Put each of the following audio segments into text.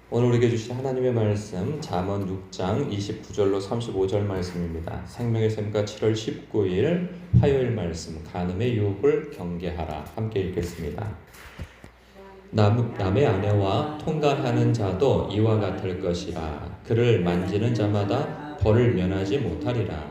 오늘 우리에게 주신 하나님의 말씀 잠언 6장 29절로 35절 말씀입니다. 생명의 샘과 7월 19일 화요일 말씀 간음의 유혹을 경계하라. 함께 읽겠습니다. 남의 아내와 통간하는 자도 이와 같을 것이라. 그를 만지는 자마다 벌을 면하지 못하리라.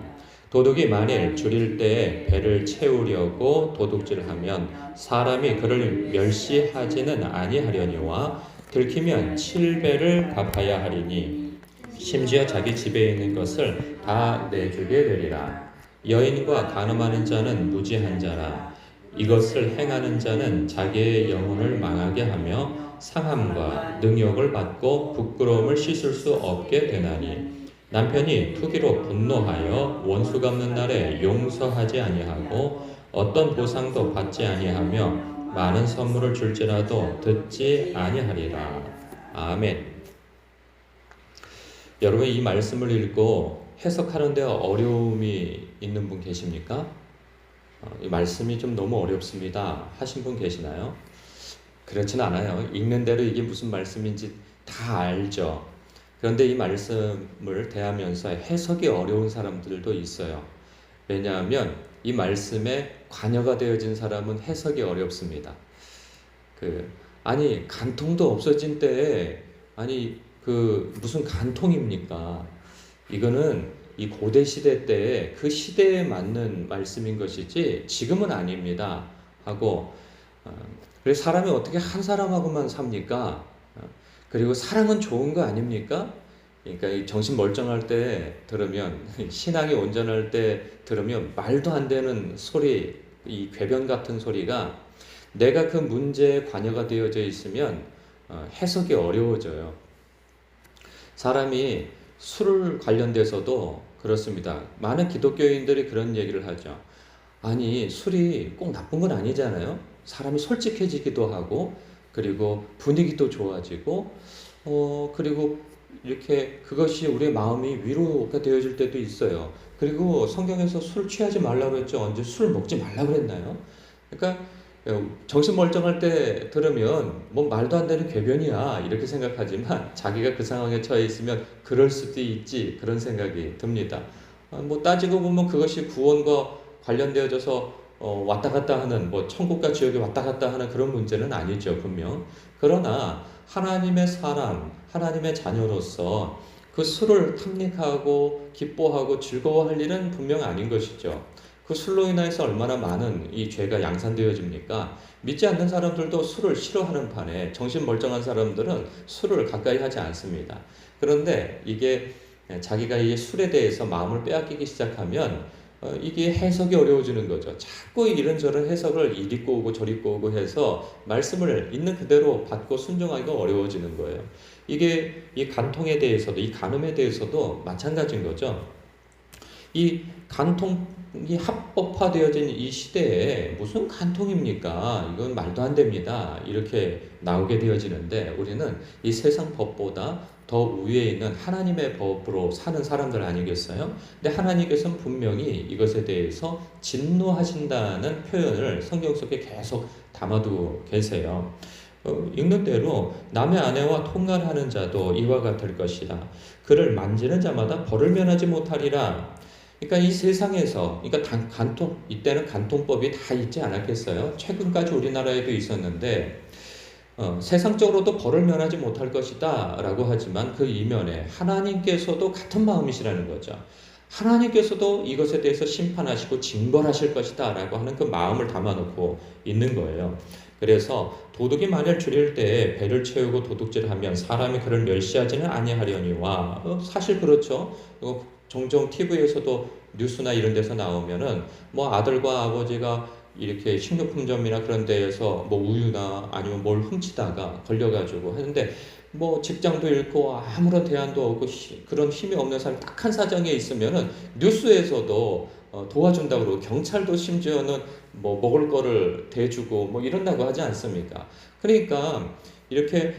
도둑이 만일 줄일 때에 배를 채우려고 도둑질하면 사람이 그를 멸시하지는 아니하려니와 들키면 7배를 갚아야 하리니 심지어 자기 집에 있는 것을 다 내주게 되리라. 여인과 간음하는 자는 무지한 자라. 이것을 행하는 자는 자기의 영혼을 망하게 하며 상함과 능욕을 받고 부끄러움을 씻을 수 없게 되나니 남편이 투기로 분노하여 원수 갚는 날에 용서하지 아니하고 어떤 보상도 받지 아니하며 많은 선물을 줄지라도 듣지 아니하리라. 아멘. 여러분, 이 말씀을 읽고 해석하는 데 어려움이 있는 분 계십니까? 이 말씀이 좀 너무 어렵습니다 하신 분 계시나요? 그렇진 않아요. 읽는 대로 이게 무슨 말씀인지 다 알죠. 그런데 이 말씀을 대하면서 해석이 어려운 사람들도 있어요. 왜냐하면 이 말씀에 관여가 되어진 사람은 해석이 어렵습니다. 아니 간통도 없어진 때에 무슨 간통입니까? 이거는 이 고대 시대 때 그 시대에 맞는 말씀인 것이지 지금은 아닙니다 하고, 그래서 사람이 어떻게 한 사람하고만 삽니까? 그리고 사랑은 좋은 거 아닙니까? 그러니까 이 정신 멀쩡할 때 들으면, 신앙이 온전할 때 들으면 말도 안 되는 소리, 이 궤변 같은 소리가 내가 그 문제에 관여가 되어져 있으면 해석이 어려워져요. 사람이 술 관련돼서도 그렇습니다. 많은 기독교인들이 그런 얘기를 하죠. 아니, 술이 꼭 나쁜 건 아니잖아요. 사람이 솔직해지기도 하고, 그리고 분위기도 좋아지고, 그리고 이렇게 그것이 우리의 마음이 위로가 되어질 때도 있어요. 그리고 성경에서 술 취하지 말라고 그랬죠. 언제 술 먹지 말라고 그랬나요? 그러니까 정신 멀쩡할 때 들으면 뭐 말도 안 되는 궤변이야 이렇게 생각하지만 자기가 그 상황에 처해 있으면 그럴 수도 있지, 그런 생각이 듭니다. 뭐 따지고 보면 그것이 구원과 관련되어져서 왔다 갔다 하는, 뭐 천국과 지옥이 왔다 갔다 하는 그런 문제는 아니죠, 분명. 그러나 하나님의 사람, 하나님의 자녀로서 그 술을 탐닉하고 기뻐하고 즐거워할 일은 분명 아닌 것이죠. 그 술로 인해서 얼마나 많은 이 죄가 양산되어집니까? 믿지 않는 사람들도 술을 싫어하는 판에 정신 멀쩡한 사람들은 술을 가까이 하지 않습니다. 그런데 이게 자기가 이 술에 대해서 마음을 빼앗기기 시작하면 이게 해석이 어려워지는 거죠. 자꾸 이런저런 해석을 이리 꼬우고 저리 꼬우고 해서 말씀을 있는 그대로 받고 순종하기가 어려워지는 거예요. 이게 이 간통에 대해서도, 이 간음에 대해서도 마찬가지인 거죠. 이 간통이 합법화되어진 이 시대에 무슨 간통입니까? 이건 말도 안 됩니다. 이렇게 나오게 되어지는데, 우리는 이 세상 법보다 더 위에 있는 하나님의 법으로 사는 사람들 아니겠어요? 근데 하나님께서는 분명히 이것에 대해서 진노하신다는 표현을 성경 속에 계속 담아두고 계세요. 읽는 대로 남의 아내와 통간하는 자도 이와 같을 것이다. 그를 만지는 자마다 벌을 면하지 못하리라. 그러니까 이 세상에서, 그러니까 간통, 이때는 간통법이 다 있지 않았겠어요? 최근까지 우리나라에도 있었는데, 세상적으로도 벌을 면하지 못할 것이다 라고 하지만 그 이면에 하나님께서도 같은 마음이시라는 거죠. 하나님께서도 이것에 대해서 심판하시고 징벌하실 것이다 라고 하는 그 마음을 담아놓고 있는 거예요. 그래서 도둑이 만일 줄일 때에 배를 채우고 도둑질하면 사람이 그를 멸시하지는 아니하려니와, 사실 그렇죠. 종종 TV에서도 뉴스나 이런 데서 나오면은 뭐 아들과 아버지가 이렇게 식료품점이나 그런 데에서 뭐 우유나 아니면 뭘 훔치다가 걸려가지고 하는데, 뭐 직장도 잃고 아무런 대안도 없고 그런 힘이 없는 사람이 딱 한 사정에 있으면은 뉴스에서도 도와준다고 그러고 경찰도 심지어는 뭐 먹을 거를 대주고 뭐 이런다고 하지 않습니까? 그러니까 이렇게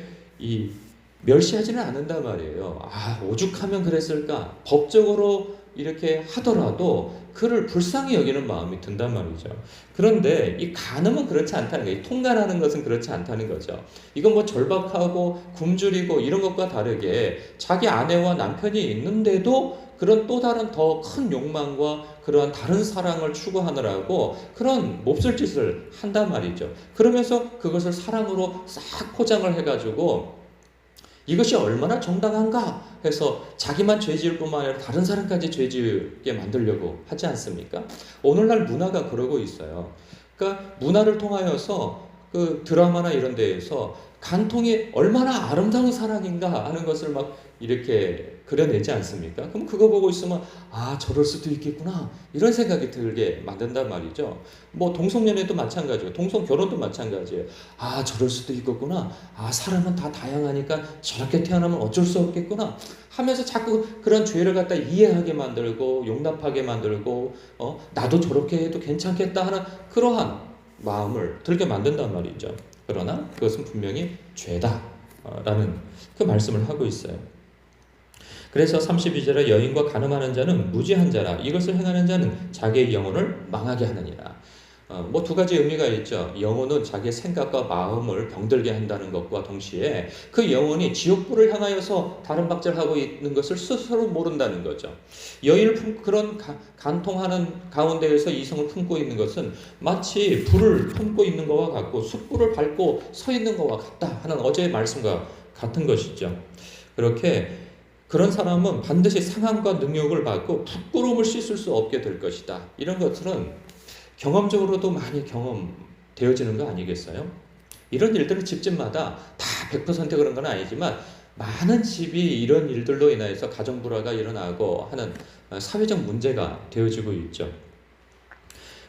멸시하지는 않는단 말이에요. 오죽하면 그랬을까? 법적으로 이렇게 하더라도 그를 불쌍히 여기는 마음이 든단 말이죠. 그런데 이 간음은 그렇지 않다는 거예요. 이 통간하는 것은 그렇지 않다는 거죠. 이건 뭐 절박하고 굶주리고 이런 것과 다르게 자기 아내와 남편이 있는데도 그런 또 다른 더 큰 욕망과 그러한 다른 사랑을 추구하느라고 그런 몹쓸 짓을 한단 말이죠. 그러면서 그것을 사랑으로 싹 포장을 해가지고 이것이 얼마나 정당한가 해서 자기만 죄 지을 뿐만 아니라 다른 사람까지 죄 지게 만들려고 하지 않습니까? 오늘날 문화가 그러고 있어요. 그러니까 문화를 통하여서 그 드라마나 이런 데에서 간통이 얼마나 아름다운 사랑인가 하는 것을 막 이렇게 그려내지 않습니까? 그럼 그거 보고 있으면 아 저럴 수도 있겠구나 이런 생각이 들게 만든단 말이죠. 뭐 동성연애도 마찬가지예요. 동성결혼도 마찬가지예요. 아 저럴 수도 있겠구나. 아 사람은 다 다양하니까 저렇게 태어나면 어쩔 수 없겠구나 하면서 자꾸 그런 죄를 갖다 이해하게 만들고 용납하게 만들고 나도 저렇게 해도 괜찮겠다 하는 그러한 마음을 들게 만든단 말이죠. 그러나 그것은 분명히 죄다라는 그 말씀을 하고 있어요. 그래서 32절에 여인과 간음하는 자는 무지한 자라 이것을 행하는 자는 자기의 영혼을 망하게 하느니라. 뭐 두 가지 의미가 있죠. 영혼은 자기의 생각과 마음을 병들게 한다는 것과 동시에 그 영혼이 지옥불을 향하여서 다른 박질하고 있는 것을 스스로 모른다는 거죠. 여인을 그런 간통하는 가운데에서 이성을 품고 있는 것은 마치 불을 품고 있는 것과 같고 숯불을 밟고 서 있는 것과 같다 하는 어제의 말씀과 같은 것이죠. 그렇게 그런 사람은 반드시 상함과 능욕을 받고 부끄러움을 씻을 수 없게 될 것이다. 이런 것들은 경험적으로도 많이 경험되어지는 거 아니겠어요? 이런 일들은 집집마다 다 100% 그런 건 아니지만 많은 집이 이런 일들로 인해서 가정불화가 일어나고 하는 사회적 문제가 되어지고 있죠.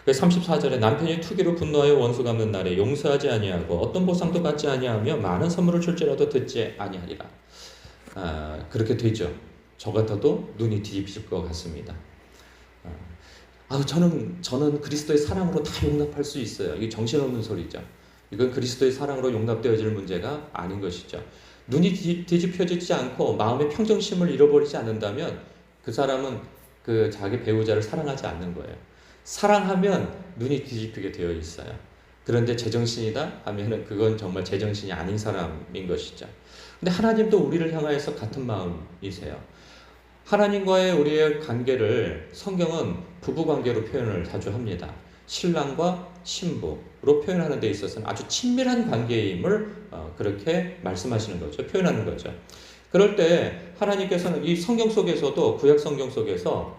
34절에 남편이 투기로 분노하여 원수 갚는 날에 용서하지 아니하고 어떤 보상도 받지 아니하며 많은 선물을 줄지라도 듣지 아니하리라. 그렇게 되죠. 저 같아도 눈이 뒤집힐 것 같습니다. 저는 그리스도의 사랑으로 다 용납할 수 있어요. 이게 정신없는 소리죠. 이건 그리스도의 사랑으로 용납되어질 문제가 아닌 것이죠. 눈이 뒤집혀지지 않고 마음의 평정심을 잃어버리지 않는다면 그 사람은 그 자기 배우자를 사랑하지 않는 거예요. 사랑하면 눈이 뒤집히게 되어 있어요. 그런데 제정신이다 하면은 그건 정말 제정신이 아닌 사람인 것이죠. 근데 하나님도 우리를 향하여서 같은 마음이세요. 하나님과의 우리의 관계를 성경은 부부관계로 표현을 자주 합니다. 신랑과 신부로 표현하는 데 있어서는 아주 친밀한 관계임을 그렇게 말씀하시는 거죠. 표현하는 거죠. 그럴 때 하나님께서는 이 성경 속에서도 구약 성경 속에서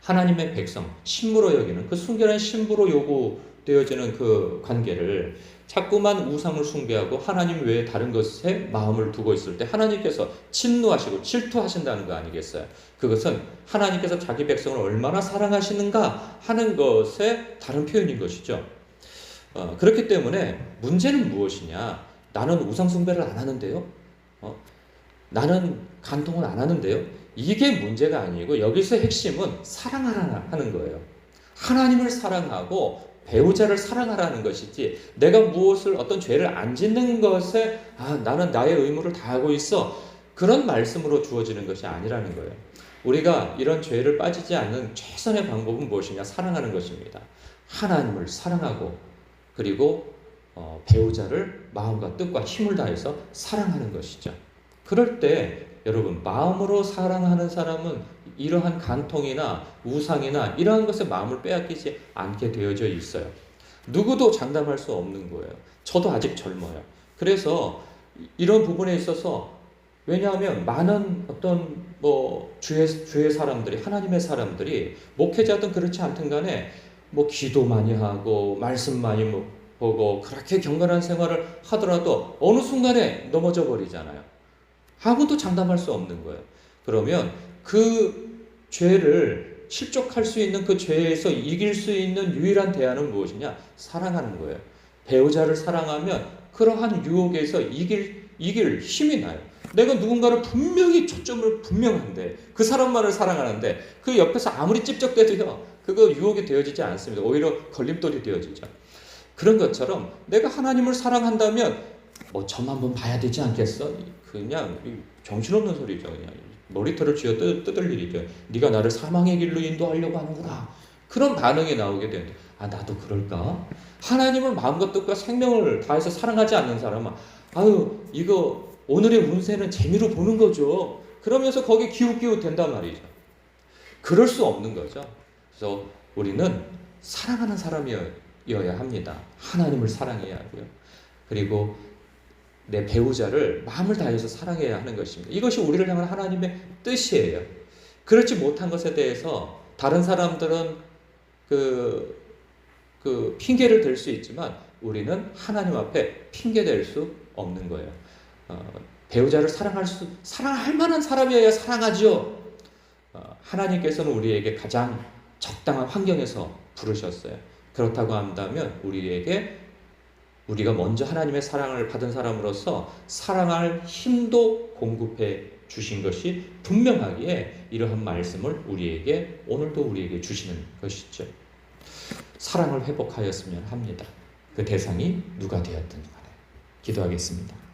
하나님의 백성, 신부로 여기는 그 순결한 신부로 요구되어지는 그 관계를 자꾸만 우상을 숭배하고 하나님 외에 다른 것에 마음을 두고 있을 때 하나님께서 진노하시고 질투하신다는 거 아니겠어요? 그것은 하나님께서 자기 백성을 얼마나 사랑하시는가 하는 것의 다른 표현인 것이죠. 그렇기 때문에 문제는 무엇이냐? 나는 우상 숭배를 안 하는데요. 나는 간통을 안 하는데요. 이게 문제가 아니고 여기서 핵심은 사랑하라는 거예요. 하나님을 사랑하고 배우자를 사랑하라는 것이지 내가 무엇을 어떤 죄를 안 짓는 것에 나는 나의 의무를 다하고 있어 그런 말씀으로 주어지는 것이 아니라는 거예요. 우리가 이런 죄를 빠지지 않는 최선의 방법은 무엇이냐? 사랑하는 것입니다. 하나님을 사랑하고 그리고 배우자를 마음과 뜻과 힘을 다해서 사랑하는 것이죠. 그럴 때 여러분 마음으로 사랑하는 사람은 이러한 간통이나 우상이나 이러한 것에 마음을 빼앗기지 않게 되어져 있어요. 누구도 장담할 수 없는 거예요. 저도 아직 젊어요. 그래서 이런 부분에 있어서 왜냐하면 많은 어떤 주의 사람들이 하나님의 사람들이 목회자든 그렇지 않든 간에 기도 많이 하고 말씀 많이 보고 그렇게 경건한 생활을 하더라도 어느 순간에 넘어져 버리잖아요. 아무도 장담할 수 없는 거예요. 그러면 그 죄를 실족할 수 있는 그 죄에서 이길 수 있는 유일한 대안은 무엇이냐? 사랑하는 거예요. 배우자를 사랑하면 그러한 유혹에서 이길 힘이 나요. 내가 누군가를 분명히 초점을 분명한데 그 사람만을 사랑하는데 그 옆에서 아무리 찝쩍대도요. 그거 유혹이 되어지지 않습니다. 오히려 걸림돌이 되어지죠. 그런 것처럼 내가 하나님을 사랑한다면 점 한번 봐야 되지 않겠어? 그냥 정신없는 소리죠. 그냥 머리털을 쥐어 뜯을 일이죠. 네가 나를 사망의 길로 인도하려고 하는구나. 그런 반응이 나오게 되는데, 아, 나도 그럴까? 하나님은 마음과 뜻과 생명을 다해서 사랑하지 않는 사람은, 아유, 이거 오늘의 운세는 재미로 보는 거죠. 그러면서 거기에 기웃기웃 된단 말이죠. 그럴 수 없는 거죠. 그래서 우리는 사랑하는 사람이어야 합니다. 하나님을 사랑해야 하고요. 그리고 내 배우자를 마음을 다해서 사랑해야 하는 것입니다. 이것이 우리를 향한 하나님의 뜻이에요. 그렇지 못한 것에 대해서 다른 사람들은 핑계를 댈 수 있지만 우리는 하나님 앞에 핑계 댈 수 없는 거예요. 배우자를 사랑할 만한 사람이어야 사랑하죠. 하나님께서는 우리에게 가장 적당한 환경에서 부르셨어요. 그렇다고 한다면 우리가 먼저 하나님의 사랑을 받은 사람으로서 사랑할 힘도 공급해 주신 것이 분명하기에 이러한 말씀을 오늘도 우리에게 주시는 것이죠. 사랑을 회복하였으면 합니다. 그 대상이 누가 되었든 간에. 기도하겠습니다.